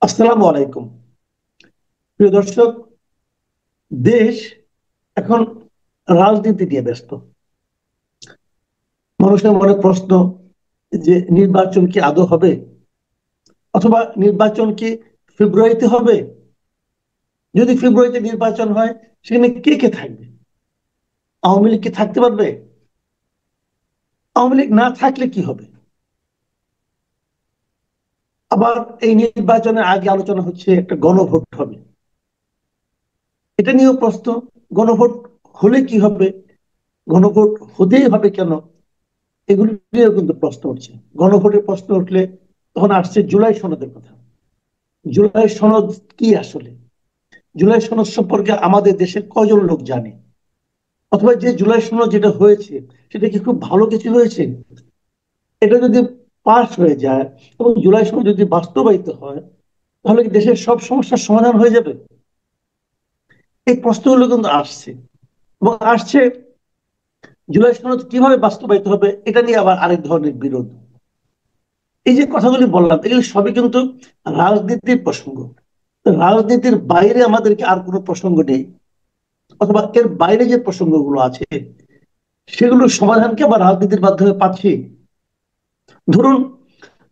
আসসালামু আলাইকুম। প্রিয় দর্শক, দেশ এখন রাজনীতি নিয়ে ব্যস্ত। মানুষের মনে প্রশ্ন যে নির্বাচন কি আদৌ হবে, অথবা নির্বাচন কি ফেব্রুয়ারিতে হবে? যদি ফেব্রুয়ারিতে নির্বাচন হয়, সেখানে কে কে থাকবে? আওয়ামী লীগ কি থাকতে পারবে? আওয়ামী লীগ না থাকলে কি হবে? আবার এই নির্বাচনের আগে আলোচনা হচ্ছে একটা গণভোট হবে। এটা নিয়েও প্রশ্ন, গণভোট হলে কি হবে, গণভোট হতেই হবে কেন? এগুলি নিয়েও কিন্তু প্রশ্ন উঠছে। গণভোটের প্রশ্ন উঠলে তখন আসছে জুলাই সনদের কথা। জুলাই সনদ কি আসলে? জুলাই সনদ সম্পর্কে আমাদের দেশের কয়জন লোক জানে? অথবা যে জুলাই সনদ যেটা হয়েছে, সেটা কি খুব ভালো কিছু হয়েছে? এটা যদি পাস হয়ে যায় এবং জুলাই সনদ যদি বাস্তবায়িত হয়, তাহলে কি দেশের সব সমস্যার সমাধান হয়ে যাবে? এই প্রশ্নগুলো কিন্তু আসছে, এবং আসছে জুলাই সনদ কিভাবে বাস্তবায়িত হবে, এটা নিয়ে আবার আরেক ধরনের বিরোধ। এই যে কথাগুলি বললাম, এগুলি সবই কিন্তু রাজনীতির প্রসঙ্গ। রাজনীতির বাইরে আমাদেরকে আর কোনো প্রসঙ্গ নেই, অথবা এর বাইরে যে প্রসঙ্গগুলো আছে সেগুলোর সমাধান কি আবার রাজনীতির মাধ্যমে পাচ্ছি? ধরুন,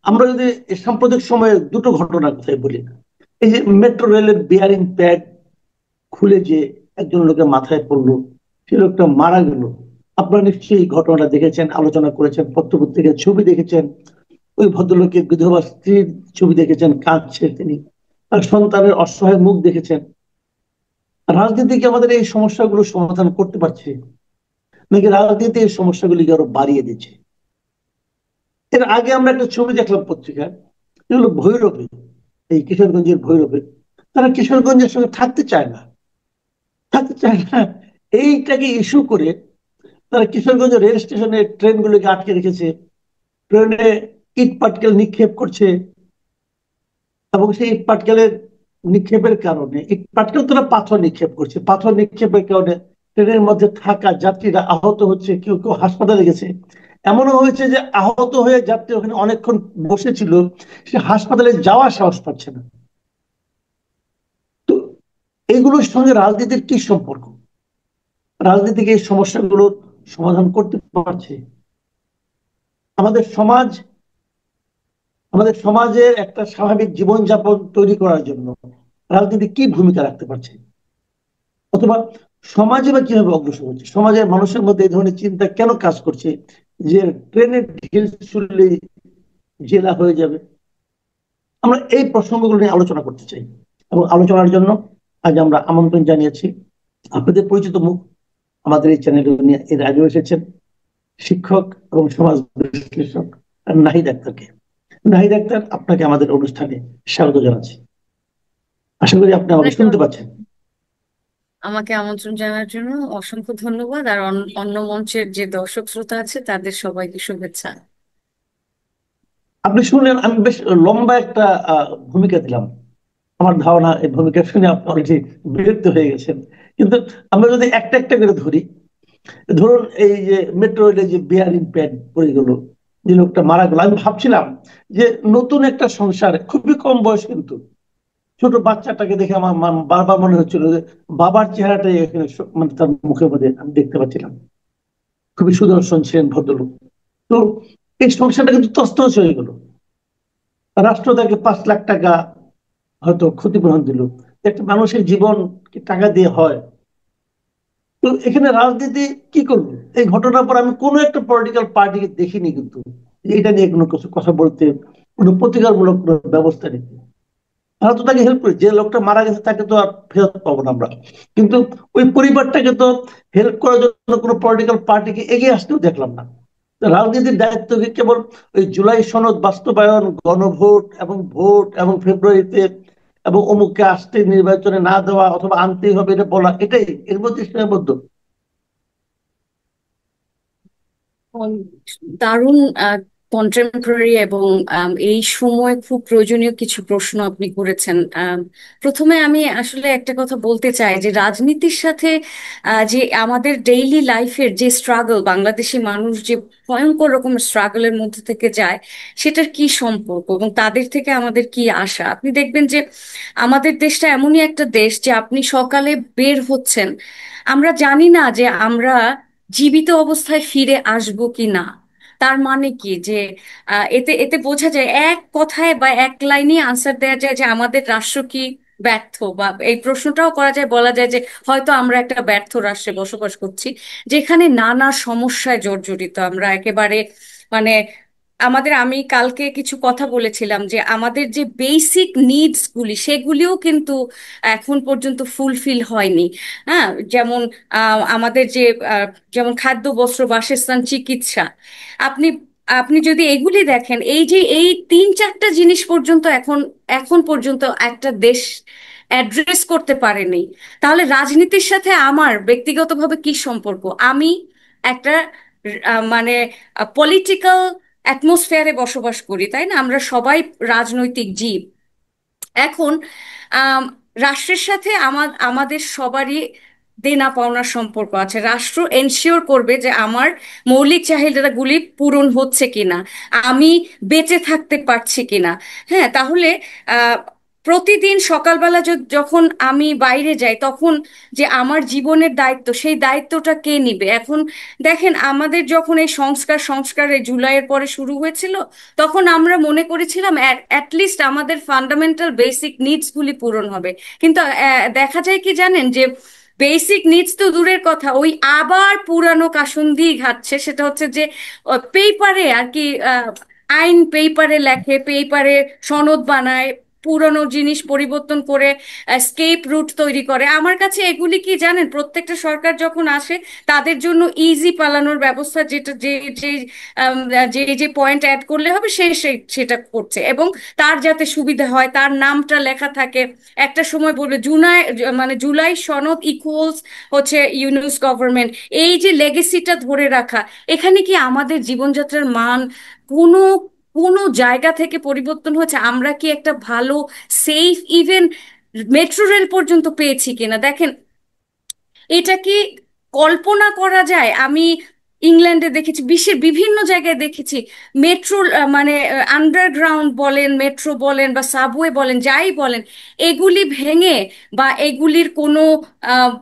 আমরা যদি এই সাম্প্রতিক সময়ে দুটো ঘটনার কথাই বলি। এই যে মেট্রো রেলের বিয়ারিং প্যাড খুলে যে একজন লোকের মাথায় পড়লো, সে লোকটা মারা গেল। আপনারা নিশ্চয়ই এই ঘটনাটা দেখেছেন, আলোচনা করেছেন, পত্রপত্রিকার ছবি দেখেছেন। ওই ভদ্রলোকের বিধবা স্ত্রীর ছবি দেখেছেন, কাঁদছে তিনি। আর সন্তানের অসহায় মুখ দেখেছেন। রাজনীতি কি আমাদের এই সমস্যাগুলো সমাধান করতে পারছে, নাকি রাজনীতি এই সমস্যাগুলিকে আরো বাড়িয়ে দিচ্ছে? এর আগে আমরা একটা ছবি দেখলাম পত্রিকায়, এগুলো ভৈরবে, এই কিশোরগঞ্জের ভৈরবে। তারা কিশোরগঞ্জের সঙ্গে থাকতে চায় না, থাকতে চায় না। এইটাকে ইস্যু করে তারা কিশোরগঞ্জ রেল স্টেশনে ট্রেনগুলোকে আটকে রেখেছে, ট্রেনে ইট পাটকেল নিক্ষেপ করছে। এবং সেই ইট পাটকেলের নিক্ষেপের কারণে, ইট পাটকেল তারা পাথর নিক্ষেপ করছে, পাথর নিক্ষেপের কারণে ট্রেনের মধ্যে থাকা যাত্রীরা আহত হচ্ছে, কেউ কেউ হাসপাতালে গেছে। এমনও হয়েছে যে আহত হয়ে যাত্রী ওখানে অনেকক্ষণ বসেছিল, সে হাসপাতালে যাওয়ার সাহস পাচ্ছে না। তো এগুলোর সঙ্গে রাজনীতির কি সম্পর্ক? রাজনীতিকে এই সমস্যাগুলোর সমাধান করতে পারছে? আমাদের সমাজ, আমাদের সমাজের একটা স্বাভাবিক জীবনযাপন তৈরি করার জন্য রাজনীতি কি ভূমিকা রাখতে পারছে? অথবা সমাজে বা কিভাবে অগ্রসর হচ্ছে? সমাজের মানুষের মধ্যে এই ধরনের চিন্তা কেন কাজ করছে যে ট্রেনের ঢিল ছুড়লে জেলা হয়ে যাবে? আমরা এই প্রসঙ্গগুলো নিয়ে আলোচনা করতে চাই, এবং আলোচনার জন্য আজ আমরা আমন্ত্রণ জানিয়েছি আপনাদের পরিচিত মুখ, আমাদের এই চ্যানেলে নিয়ে এর আগেও এসেছেন, শিক্ষক এবং সমাজ বিশ্লেষক নাহিদ আক্তারকে। নাহিদ আক্তার, আপনাকে আমাদের অনুষ্ঠানে স্বাগত জানাচ্ছি। আশা করি আপনি আমাকে আপনাকে শুনতে পাচ্ছেন। আমাকে আমন্ত্রণ জানার জন্য অসংখ্য ধন্যবাদ। আর অন্য মঞ্চের যে দর্শক শ্রোতা আছে তাদের সবাইকে শুভেচ্ছা। আপনি শুনলেন, আমি বেশ লম্বা একটা ভূমিকা দিলাম। আমার ধারণা এই ভূমিকা শুনে আপনি অলরেডি বিরক্ত হয়ে গেছেন। কিন্তু আমরা যদি একটা একটা করে ধরি, ধরুন এই যে মেট্রো রেলে যে বিয়ারিং প্যাড পড়ে গেল, যে লোকটা মারা গেল, আমি ভাবছিলাম যে নতুন একটা সংসার, খুবই কম বয়স কিন্তু, ছোট বাচ্চাটাকে দেখে আমার বারবার মনে হচ্ছিল যে বাবার চেহারাটাই এখানে মানে তার মুখের মধ্যে আমি দেখতে পাচ্ছিলাম। খুবই সুদর্শন ছিলেন ভদ্রলোক। তো এই সংসারটা কিন্তু তছনছ হয়ে গেল। রাষ্ট্র তাকে 5 লাখ টাকা হয়তো ক্ষতিপূরণ দিল। একটা মানুষের জীবন কি টাকা দিয়ে হয়? তো এখানে রাজনীতি কি করবে? এই ঘটনার পর আমি কোনো একটা পলিটিক্যাল পার্টিকে দেখিনি কিন্তু যে এটা নিয়ে কোনো কিছু কথা বলতে, কোনো প্রতিকারমূলক কোনো ব্যবস্থা নিতে। তারা তো তাকে হেল্প করে, যে লোকটা মারা গেছে তাকে তো আর ফেরত পাবো না আমরা, কিন্তু ওই পরিবারটাকে তো হেল্প করার জন্য কোনো পলিটিক্যাল পার্টিকে এগিয়ে আসতেও দেখলাম না। তো রাজনীতির দায়িত্ব কি কেবল ওই জুলাই সনদ বাস্তবায়ন, গণভোট এবং ভোট এবং ফেব্রুয়ারিতে এবং অমুককে আসতে, নির্বাচনে না দেওয়া অথবা আনতেই হবে এটা বলা, এটাই এর মধ্যে সীমাবদ্ধ? উম, দারুণ কন্টেম্পোরারি এবং এই সময় খুব প্রয়োজনীয় কিছু প্রশ্ন আপনি করেছেন। প্রথমে আমি আসলে একটা কথা বলতে চাই যে রাজনীতির সাথে যে আমাদের ডেইলি লাইফের যে স্ট্রাগল, বাংলাদেশি মানুষ যে ভয়ঙ্কর রকমের স্ট্রাগলের মধ্যে থেকে যায়, সেটার কি সম্পর্ক এবং তাদের থেকে আমাদের কি আশা। আপনি দেখবেন যে আমাদের দেশটা এমনই একটা দেশ যে আপনি সকালে বের হচ্ছেন, আমরা জানি না যে আমরা জীবিত অবস্থায় ফিরে আসবো কি না। তার মানে কি যে এতে এতে বোঝা যায়, এক কথায় বা এক লাইনে আনসার দেওয়া যায় যে আমাদের রাষ্ট্র কি ব্যর্থ, বা এই প্রশ্নটাও করা যায়, বলা যায় যে হয়তো আমরা একটা ব্যর্থ রাষ্ট্রে বসবাস করছি, যেখানে নানা সমস্যায় জর্জরিত আমরা একেবারে। মানে আমি কালকে কিছু কথা বলেছিলাম যে আমাদের যে বেসিক নিডস গুলি সেগুলিও কিন্তু এখন পর্যন্ত ফুলফিল হয়নি। হ্যাঁ, যেমন আমাদের যে যেমন খাদ্য, বস্ত্র, বাসস্থান, চিকিৎসা, আপনি আপনি যদি এগুলি দেখেন, এই যে এই তিন চারটা জিনিস পর্যন্ত এখন এখন পর্যন্ত একটা দেশ অ্যাড্রেস করতে পারেনি, তাহলে রাজনীতির সাথে আমার ব্যক্তিগতভাবে কি সম্পর্ক? আমি একটা মানে পলিটিক্যাল অ্যাটমসফিয়ারে বসবাস করি, তাই না? আমরা সবাই রাজনৈতিক জীব। এখন আম, রাষ্ট্রের সাথে আমাদের সবারই দেনা পাওনার সম্পর্ক আছে। রাষ্ট্র এনশিওর করবে যে আমার মৌলিক চাহিদাগুলি পূরণ হচ্ছে কিনা, আমি বেঁচে থাকতে পারছি কিনা। হ্যাঁ, তাহলে আহ, প্রতিদিন সকালবেলা যখন আমি বাইরে যাই, তখন যে আমার জীবনের দায়িত্ব, সেই দায়িত্বটা কে নিবে? এখন দেখেন, আমাদের যখন এই সংস্কার এই জুলাইয়ের পরে শুরু হয়েছিল, তখন আমরা মনে করেছিলাম অ্যাটলিস্ট আমাদের ফান্ডামেন্টাল বেসিক নিডস গুলি পূরণ হবে। কিন্তু দেখা যায় কি জানেন, যে বেসিক নিডস তো দূরের কথা, ওই আবার পুরানো কাসুন্দি ঘাটছে। সেটা হচ্ছে যে পেপারে আর কি, আইন পেপারে লেখে, পেপারে সনদ বানায়, পুরনো জিনিস পরিবর্তন করে স্কেপ রুট তৈরি করে। আমার কাছে এগুলি কি জানেন, প্রত্যেকটা সরকার যখন আসে তাদের জন্য ইজি পালানোর ব্যবস্থা, যেটা যে যে যে যে পয়েন্ট অ্যাড করলে হবে সেটা করছে, এবং তার যাতে সুবিধা হয়, তার নামটা লেখা থাকে। একটা সময় বলবে জুলাই সনদ ইকুয়ালস হচ্ছে ইউনুস গভর্নমেন্ট। এই যে লেগেসিটা ধরে রাখা, এখানে কি আমাদের জীবনযাত্রার মান কোনো কোনো জায়গা থেকে পরিবর্তন হচ্ছে? আমরা কি একটা ভালো সেফ ইভেন মেট্রো রেল পর্যন্ত পেয়েছি কিনা দেখেন। এটা কি কল্পনা করা যায়? আমি ইংল্যান্ডে দেখেছি, বিশ্বের বিভিন্ন জায়গায় দেখেছি, মেট্রো মানে আন্ডারগ্রাউন্ড বলেন, মেট্রো বলেন বা সাবওয়ে বলেন, যাই বলেন, এগুলি ভেঙে বা এগুলির আহ,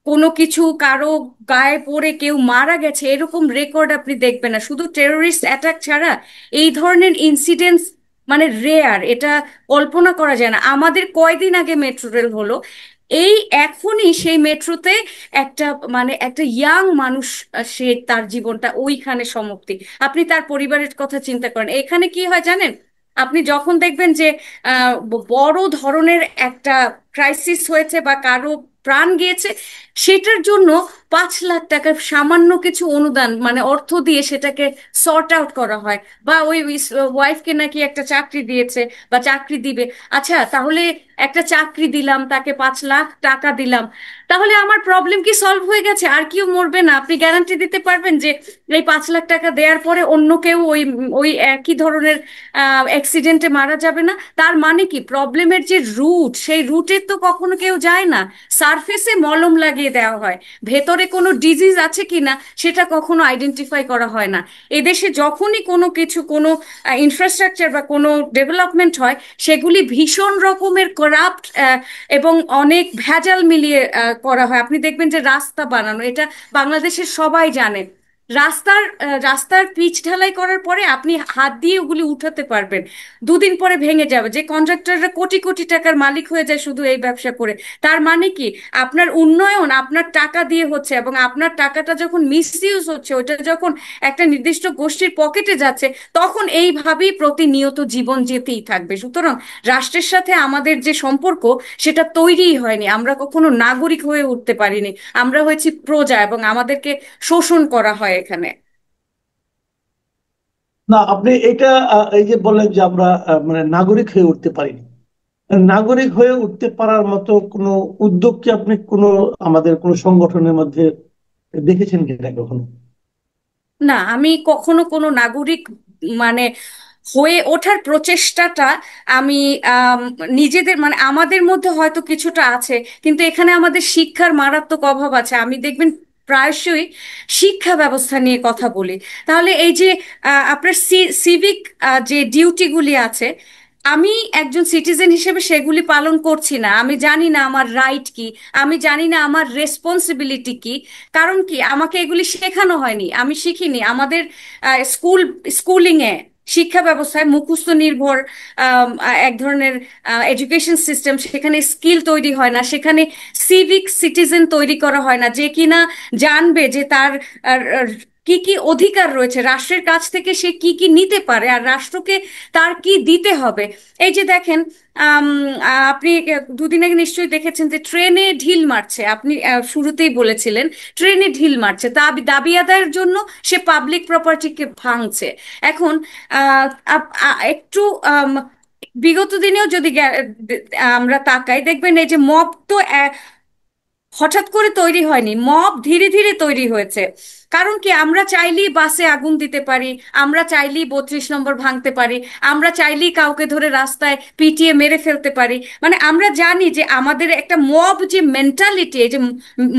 কোনো কিছু কারো গায়ে পড়ে কেউ মারা গেছে এরকম রেকর্ড আপনি দেখবেন না। শুধু টেরোরিস্ট অ্যাটাক ছাড়া এই ধরনের ইনসিডেন্টস মানে রেয়ার, এটা কল্পনা করা যায় না। আমাদের কয়দিন আগে মেট্রো রেল হলো, এই এখনই সেই মেট্রোতে একটা একটা ইয়াং মানুষ, সে তার জীবনটা ওইখানে সমাপ্তি। আপনি তার পরিবারের কথা চিন্তা করেন। এখানে কি হয় জানেন, আপনি যখন দেখবেন যে বড় ধরনের একটা ক্রাইসিস হয়েছে বা কারো প্রাণ গিয়েছে, সেটার জন্য 5 লাখ টাকা সামান্য কিছু অনুদান মানে অর্থ দিয়ে সেটাকে সর্ট আউট করা হয়, বা ওই ওয়াইফকে নাকি একটা চাকরি দিয়েছে বা চাকরি দিবে। আচ্ছা, তাহলে একটা চাকরি দিলাম, তাকে 5 লাখ টাকা দিলাম, তাহলে আমার প্রবলেম কি সলভ হয়ে গেছে? আর কেউ মরবে না? আপনি গ্যারান্টি দিতে পারবেন যে এই 5 লাখ টাকা দেওয়ার পরে অন্য কেউ ওই ওই একই ধরনের অ্যাক্সিডেন্টে মারা যাবে না? তার মানে কি, প্রবলেমের যে রুট, সেই রুটে তো কখনো কেউ যায় না। সারফেসে মলম লাগিয়ে দেওয়া হয়, ভেতরে কোনো ডিজিজ আছে কিনা সেটা কখনো আইডেন্টিফাই করা হয় না। এদেশে যখনই কোনো কিছু, কোনো ইনফ্রাস্ট্রাকচার বা কোনো ডেভেলপমেন্ট হয়, সেগুলি ভীষণ রকমের করাপ্ট এবং অনেক ভেজাল মিলিয়ে করা হয়। আপনি দেখবেন যে রাস্তা বানানো, এটা বাংলাদেশের সবাই জানে, রাস্তার পিচ ঢালাই করার পরে আপনি হাত দিয়ে ওগুলি উঠাতে পারবেন, 2 দিন পরে ভেঙে যাবে। যে কন্ট্রাক্টররা কোটি কোটি টাকার মালিক হয়ে যায় শুধু এই ব্যবসা করে। তার মানে কি, আপনার উন্নয়ন আপনার টাকা দিয়ে হচ্ছে, এবং আপনার টাকাটা যখন মিসইউজ হচ্ছে, ওইটা যখন একটা নির্দিষ্ট গোষ্ঠীর পকেটে যাচ্ছে, তখন এইভাবেই প্রতিনিয়ত জীবন যেতেই থাকবে। সুতরাং রাষ্ট্রের সাথে আমাদের যে সম্পর্ক, সেটা তৈরিই হয়নি। আমরা কখনো নাগরিক হয়ে উঠতে পারিনি, আমরা হয়েছি প্রজা, এবং আমাদেরকে শোষণ করা হয় এখানে। না, আপনি এটা এই যে বললেন যে আমরা মানে নাগরিক হয়ে উঠতে পারিনি, নাগরিক হয়ে উঠতে পারার মতো কোনো উদ্যোগ কি আপনি কোনো আমাদের কোনো সংগঠনের মধ্যে দেখেছেন কিনা কখনো? না, আমি কখনো কোনো নাগরিক মানে হয়ে ওঠার প্রচেষ্টাটা আমি আম, নিজেদের মানে আমাদের মধ্যে হয়তো কিছুটা আছে, কিন্তু এখানে আমাদের শিক্ষার মারাত্মক অভাব আছে। আমি দেখবেন প্রায়শই শিক্ষা ব্যবস্থা নিয়ে কথা বলি। তাহলে এই যে আপনার সিভিক যে ডিউটিগুলি আছে, আমি একজন সিটিজেন হিসেবে সেগুলি পালন করছি না, আমি জানি না আমার রাইট কি, আমি জানি না আমার রেসপন্সিবিলিটি কি। কারণ কি, আমাকে এগুলি শেখানো হয়নি, আমি শিখিনি। আমাদের স্কুলিং এ, শিক্ষা ব্যবস্থায় মুখস্থ নির্ভর এক ধরনের এডুকেশন সিস্টেম, সেখানে স্কিল তৈরি হয় না, সেখানে সিভিক সিটিজেন তৈরি করা হয় না যে কিনা জানবে যে তার আর, আর, কি কি অধিকার রয়েছে রাষ্ট্রের কাছ থেকে, সে কি কি নিতে পারে আর রাষ্ট্রকে তার কি দিতে হবে। এই যে দেখেন, আম, আপনি দুদিন আগে নিশ্চয়ই দেখেছেন যে ট্রেনে ঢিল মারছে, আপনি শুরুতেই বলেছিলেন ট্রেনে ঢিল মারছে, দাবি দাবি আদায়ের জন্য সে পাবলিক প্রপার্টিকে ভাঙছে। এখন একটু বিগত দিনেও যদি আমরা তাকাই, দেখবেন এই যে মব তো হঠাৎ করে তৈরি হয়নি, মব ধীরে ধীরে তৈরি হয়েছে। কারণ কি, আমরা চাইলেই বাসে আগুন দিতে পারি, আমরা চাইলেই 32 নম্বর ভাঙতে পারি, আমরা চাইলেই কাউকে ধরে রাস্তায় পিটিয়ে মেরে ফেলতে পারি। মানে আমরা জানি যে আমাদের একটা মব যে মেন্টালিটি, এই যে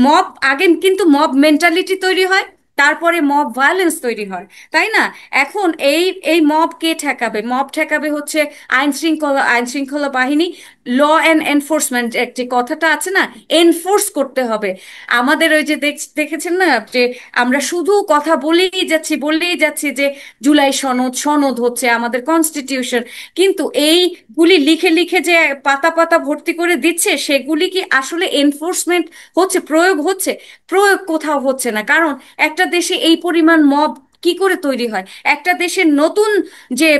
মব, আগে কিন্তু মব মেন্টালিটি তৈরি হয়, তারপরে মব ভায়োলেন্স তৈরি হয়, তাই না? এখন এই এই মব কে ঠেকাবে? মব ঠেকাবে হচ্ছে আইন শৃঙ্খলা বাহিনী। ল অ্যান্ড এনফোর্সমেন্ট একটি কথাটা আছে না, এনফোর্স করতে হবে। আমাদের ওই যে দেখেছেন না যে আমরা শুধু কথা বলেই যাচ্ছি যে জুলাই সনদ সনদ হচ্ছে আমাদের কনস্টিটিউশন, কিন্তু এইগুলি লিখে লিখে যে পাতা পাতা ভর্তি করে দিচ্ছে, সেগুলি কি আসলে এনফোর্সমেন্ট হচ্ছে, প্রয়োগ হচ্ছে? প্রয়োগ কোথাও হচ্ছে না। কারণ একটা দেশে এই পরিমাণ মব কি করে তৈরি হয়? একটা দেশের নতুন যে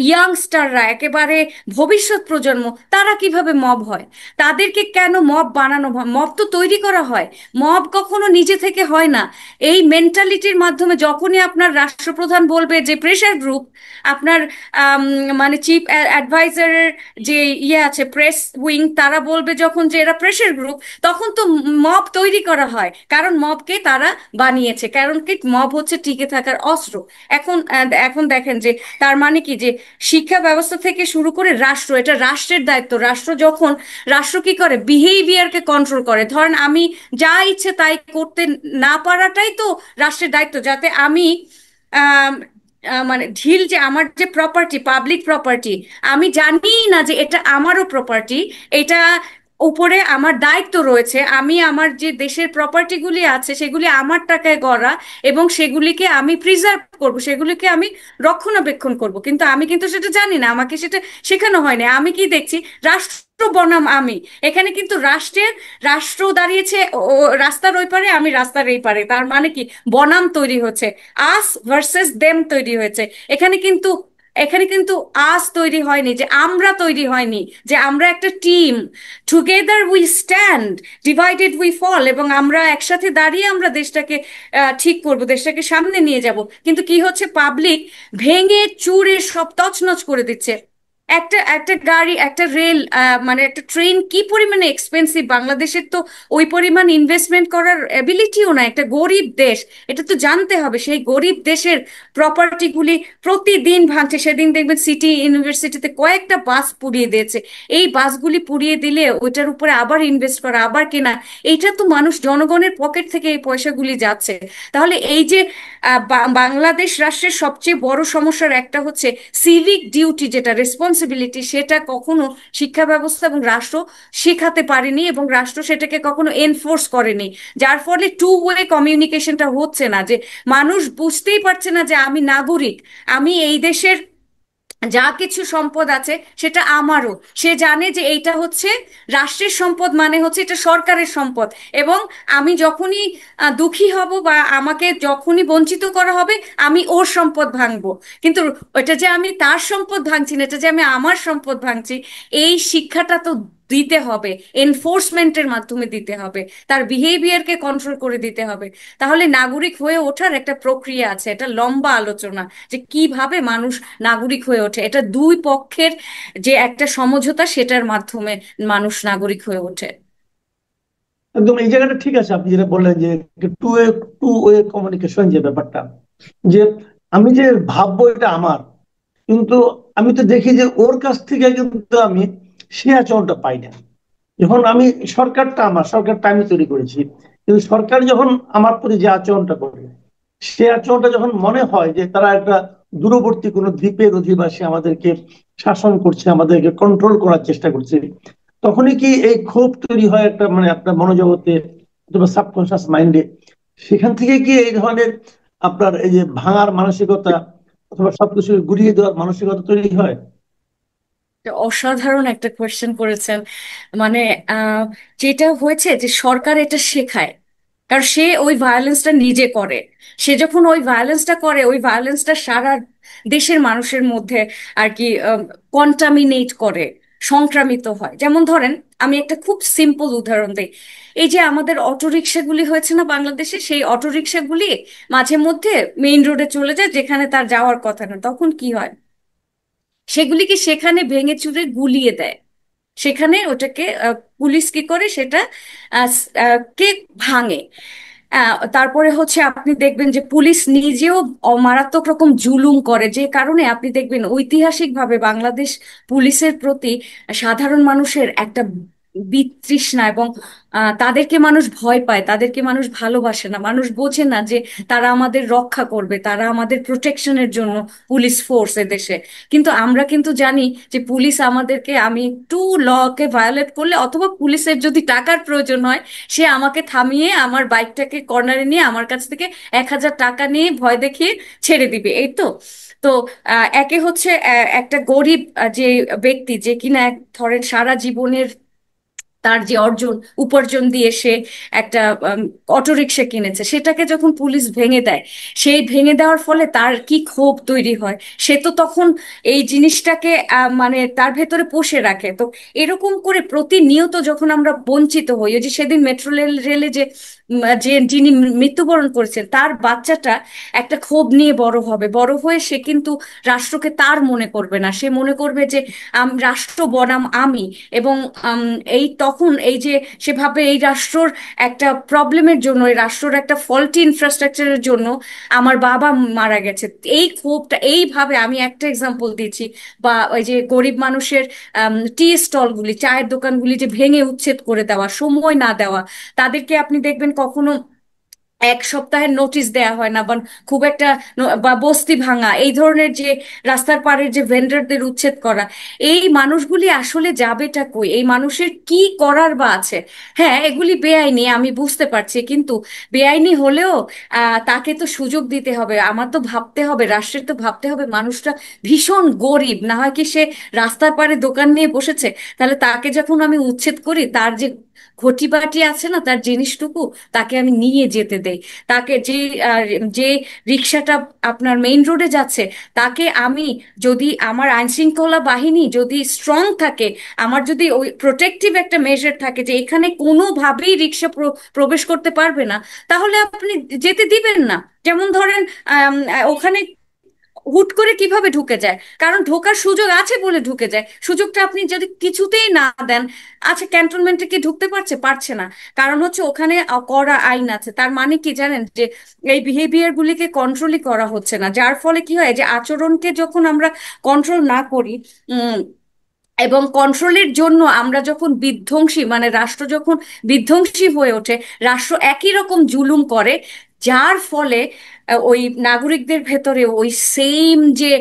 ইয়াংস্টাররা, একেবারে ভবিষ্যৎ প্রজন্ম, তারা কিভাবে মব হয়? তাদেরকে কেন মব বানানো হয়? মব তো তৈরি করা হয়, মব কখনো নিজে থেকে হয় না। এই মেন্টালিটির মাধ্যমে যখনই আপনার রাষ্ট্রপ্রধান বলবে যে প্রেশার গ্রুপ, আপনার আম, মানে চিফ অ্যাডভাইজারের যে ইয়ে আছে প্রেস উইং, তারা বলবে যখন যে এরা প্রেশার গ্রুপ, তখন তো মব তৈরি করা হয়। কারণ মবকে তারা বানিয়েছে, কারণ কি মব হচ্ছে টিকে থাকার অস্ত্র। এখন দেখেন যে তার মানে কি, যে শিক্ষা ব্যবস্থা থেকে শুরু করে রাষ্ট্র, এটা রাষ্ট্রের দায়িত্ব। রাষ্ট্র কি করে, বিহেভিয়ারকে কন্ট্রোল করে। ধরেন আমি যা ইচ্ছে তাই করতে না পারাটাই তো রাষ্ট্রের দায়িত্ব, যাতে আমি আম, মানে ঢিল, যে আমার যে প্রপার্টি, পাবলিক প্রপার্টি, আমি জানি না যে এটা আমারও প্রপার্টি, এটা উপরে আমার দায়িত্ব রয়েছে, আমি আমার যে দেশের প্রপার্টিগুলি আছে সেগুলি আমার টাকায় গড়া, এবং সেগুলিকে আমি প্রিজার্ভ করব, সেগুলিকে আমি রক্ষণাবেক্ষণ করব। কিন্তু আমি কিন্তু সেটা জানি না, আমাকে সেটা শেখানো হয়নি। আমি কি দেখছি, রাষ্ট্র বনাম আমি। এখানে কিন্তু রাষ্ট্র দাঁড়িয়েছে ও রাস্তার ওই পারে, আমি রাস্তার এই পারে, তার মানে কি বনাম তৈরি হচ্ছে, আস ভার্সেস দেম তৈরি হয়েছে। এখানে কিন্তু এখানে কিন্তু আস তৈরি হয়নি, যে আমরা তৈরি হয়নি, যে আমরা একটা team, together we stand, divided we fall, এবং আমরা একসাথে দাঁড়িয়ে আমরা দেশটাকে ঠিক করব, দেশটাকে সামনে নিয়ে যাব। কিন্তু কি হচ্ছে, পাবলিক ভেঙে চুরে সব তছনছ করে দিচ্ছে। একটা একটা গাড়ি, একটা রেল, মানে একটা ট্রেন কি পরিমাণে এক্সপেন্সিভ, বাংলাদেশের তো ওই পরিমাণ ইনভেস্টমেন্ট করার এবিলিটিও না, একটা গরিব দেশ, এটা তো জানতে হবে। সেই গরিব দেশের প্রপার্টিগুলি প্রতিদিন ভাঙছে। সেদিন দেখবেন সিটি ইউনিভার্সিটিতে কয়েকটা বাস পুড়িয়ে দিয়েছে। এই বাসগুলি পুড়িয়ে দিলে ওইটার উপরে আবার ইনভেস্ট করা, আবার কেনা, এইটা তো মানুষ, জনগণের পকেট থেকে এই পয়সাগুলি যাচ্ছে। তাহলে এই যে বাংলাদেশ রাষ্ট্রের সবচেয়ে বড় সমস্যার একটা হচ্ছে সিভিক ডিউটি, যেটা রেসপন্সিবিলিটি, সেটা কখনো শিক্ষা ব্যবস্থা এবং রাষ্ট্র শেখাতে পারেনি, এবং রাষ্ট্র সেটাকে কখনো এনফোর্স করেনি। যার ফলে টু ওয়ে কমিউনিকেশনটা হচ্ছে না, যে মানুষ বুঝতেই পারছে না যে আমি নাগরিক, আমি এই দেশের যা কিছু সম্পদ আছে সেটা আমারও। সে জানে যে এইটা হচ্ছে রাষ্ট্রের সম্পদ, মানে হচ্ছে এটা সরকারের সম্পদ, এবং আমি যখনই দুঃখী হব বা আমাকে যখনই বঞ্চিত করা হবে, আমি ওর সম্পদ ভাঙবো। কিন্তু ওটা যে আমি তার সম্পদ ভাঙছি না, এটা যে আমি আমার সম্পদ ভাঙছি, এই শিক্ষাটা তো দিতে হবে, এনফোর্সমেন্টের মাধ্যমে দিতে হবে, তার বিহেভিয়ারকে কন্ট্রোল করে দিতে হবে। তাহলে নাগরিক হয়ে ওঠার একটা প্রক্রিয়া আছে, এটা লম্বা আলোচনা, যে কিভাবে মানুষ নাগরিক হয়ে ওঠে। এটা দুই পক্ষের যে একটা সমঝোতা, সেটার মাধ্যমে মানুষ নাগরিক হয়ে ওঠে। একদম এই জায়গাটা ঠিক আছে, আপনি যেটা বললেন যে টু ওয়ে কমিউনিকেশন যে ব্যাপারটা, যে আমি যে ভাববো এটা আমার, কিন্তু আমি তো দেখি যে ওর কাছ থেকে কিন্তু আমি সে আচরণটা পাই না। যখন আমি, সরকারটা আমার, সরকারটা আমি তৈরি করেছি, কিন্তু সরকার যখন আমার প্রতি যে আচরণটা করে, সে আচরণটা যখন মনে হয় যে তারা একটা দূরবর্তী কোনো দ্বীপের অধিবাসী, আমাদেরকে শাসন করছে, আমাদেরকে কন্ট্রোল করার চেষ্টা করছে, তখনই কি এই ক্ষোভ তৈরি হয় একটা, মানে আপনার মনোজগতে অথবা সাবকনসিয়াস মাইন্ডে। সেখান থেকে কি এই ধরনের আপনার এই যে ভাঙার মানসিকতা অথবা সবকিছু গুড়িয়ে দেওয়ার মানসিকতা তৈরি হয়? একটা অসাধারণ একটা কোয়েশ্চেন করেছেন। মানে আহ, যেটা হয়েছে যে সরকার এটা শেখায়, কারণ সে ওই ভায়োলেন্সটা নিজে করে। সে যখন ওই ভায়োলেন্সটা করে, ওই ভায়োলেন্সটা সারা দেশের মানুষের মধ্যে আর কি কন্টামিনেট করে, সংক্রামিত হয়। যেমন ধরেন, আমি একটা খুব সিম্পল উদাহরণ দিই। এই যে আমাদের অটোরিকশাগুলি হয়েছে না বাংলাদেশে, সেই অটোরিকশাগুলি মাঝে মধ্যে মেইন রোডে চলে যায় যেখানে তার যাওয়ার কথা না। তখন কি হয়? সেগুলিকে সেখানে ভেঙে চুরে গুলিয়ে দেয়। সেখানে ওটাকে পুলিশ কি করে সেটা কে ভাঙে। তারপরে হচ্ছে আপনি দেখবেন যে পুলিশ নিজেও মারাত্মক রকম জুলুম করে, যে কারণে আপনি দেখবেন ঐতিহাসিকভাবে বাংলাদেশ পুলিশের প্রতি সাধারণ মানুষের একটা বিতৃষ্ণা, এবং তাদেরকে মানুষ ভয় পায়, তাদেরকে মানুষ ভালোবাসে না। মানুষ বোঝে না যে তারা আমাদের রক্ষা করবে, তারা আমাদের প্রোটেকশনের জন্য পুলিশ ফোর্স এদেশে। কিন্তু আমরা কিন্তু জানি যে পুলিশ আমাদেরকে, আমি একটু লকে ভায়োলেট করলে অথবা পুলিশের যদি টাকার প্রয়োজন হয়, সে আমাকে থামিয়ে আমার বাইকটাকে কর্নারে নিয়ে আমার কাছ থেকে 1,000 টাকা নিয়ে ভয় দেখিয়ে ছেড়ে দিবে, এই তো। তো একে হচ্ছে একটা গরিব যে ব্যক্তি, যে কিনা ধরেন সারা জীবনের তার যে উপার্জন দিয়ে সে একটা অটোরিকশা কিনেছে, সেটাকে যখন পুলিশ ভেঙে দেয়, সেই ভেঙে দেওয়ার ফলে তার কি ক্ষোভ তৈরি হয়। সে তো তখন এই জিনিসটাকে মানে তার ভেতরে পুষে রাখে। তো এরকম করে প্রতিনিয়ত যখন আমরা বঞ্চিত হই, ওই যে সেদিন মেট্রো রেলে যে যে যিনি মৃত্যুবরণ করেছেন, তার বাচ্চাটা একটা ক্ষোভ নিয়ে বড় হবে, বড় হয়ে সে কিন্তু রাষ্ট্রকে তার মনে করবে না, সে মনে করবে যে রাষ্ট্র বনাম আমি। এবং এই তখন এই যে সেভাবে এই রাষ্ট্রর একটা প্রবলেমের জন্য, এই রাষ্ট্রর একটা ফল্টি ইনফ্রাস্ট্রাকচারের জন্য আমার বাবা মারা গেছে, এই ক্ষোভটা এইভাবে, আমি একটা এক্সাম্পল দিচ্ছি। বা ওই যে গরিব মানুষের টি স্টলগুলি, চায়ের দোকানগুলি যে ভেঙে উচ্ছেদ করে দেওয়া, সময় না দেওয়া, তাদেরকে আপনি দেখবেন কখনো 1 সপ্তাহের নোটিশ দেয়া হয় না, বা খুব একটা বা বস্তি ভাঙা, এই ধরনের যে রাস্তার পাড়ের যে ভেন্ডারদের উচ্ছেদ করা। এই মানুষগুলি আসলে যাবেটা কই? এই মানুষের কি করার বা আছে? হ্যাঁ, এগুলি বেআইনি, আমি বুঝতে পারছি, কিন্তু বেআইনি হলেও তাকে তো সুযোগ দিতে হবে। আমার তো ভাবতে হবে, রাষ্ট্রের তো ভাবতে হবে মানুষটা ভীষণ গরিব, না হয় কি সে রাস্তার পাড়ে দোকান নিয়ে বসেছে? তাহলে তাকে যখন আমি উচ্ছেদ করি, তার যে ঘটি বাটি আছে না, তার জিনিসটুকু তাকে আমি নিয়ে যেতে দেই। তাকে যে যে রিক্সাটা আপনার মেইন রোডে যাচ্ছে, তাকে আমি, যদি আমার আইন শৃঙ্খলা বাহিনী যদি স্ট্রং থাকে, আমার যদি ওই প্রোটেক্টিভ একটা মেজার থাকে যে এখানে কোনোভাবেই রিক্সা প্রবেশ করতে পারবে না, তাহলে আপনি যেতে দিবেন না। যেমন ধরেন ওখানে হুট করে কিভাবে ঢুকে যায়? কারণ ঢোকার সুযোগ আছে বলে ঢুকে যায়। সুযোগটা আপনি যদি কিছুতেই না দেন, আচ্ছা, ক্যান্টনমেন্টে কি ঢুকতে পারছে? পারছে না। কারণ হচ্ছে ওখানে কড়া আইন আছে। তার মানে কি জানেন, যে এই বিহেভিয়ার গুলিকে কন্ট্রোলই করা হচ্ছে না, যার ফলে কি হয়, যে আচরণকে যখন আমরা কন্ট্রোল না করি, উম এবং কন্ট্রোলের জন্য আমরা যখন বিধ্বংসী, মানে রাষ্ট্র যখন বিধ্বংসী হয়ে ওঠে, রাষ্ট্র একই রকম জুলুম করে, যার ফলে ওই নাগরিকদের ভেতরে ওই সেম যে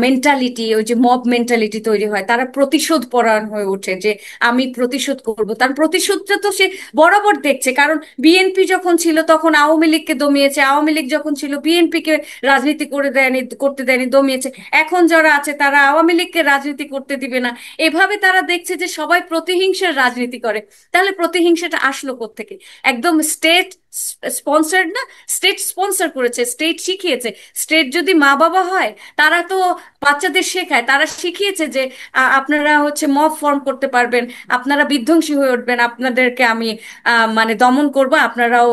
মেন্টালিটি, ওই যে মব মেন্টালিটি তৈরি হয়, তারা প্রতিশোধ পরায়ণ হয়ে ওঠে যে আমি প্রতিশোধ করব। তার প্রতিশোধটা তো সে বরাবর দেখছে, কারণ বিএনপি যখন ছিল তখন আওয়ামী লীগকে দমিয়েছে, আওয়ামী লীগ যখন ছিল বিএনপি কে রাজনীতি করতে দেয়নি, দমিয়েছে। এখন যারা আছে তারা আওয়ামী লীগকে রাজনীতি করতে দিবে না। এভাবে তারা দেখছে যে সবাই প্রতিহিংসার রাজনীতি করে। তাহলে প্রতিহিংসাটা আসলো কোত্থেকে? একদম স্টেট স্পন্সার্ড না, স্টেট স্পন্সর করেছে, স্টেট শিখিয়েছে। স্টেট যদি মা বাবা হয়, তারা তো বাচ্চাদের শেখায়, তারা শিখিয়েছে যে আপনারা হচ্ছে মব ফর্ম করতে পারবেন, আপনারা বিধ্বংসী হয়ে উঠবেন, আপনাদেরকে আমি মানে দমন করবো, আপনারাও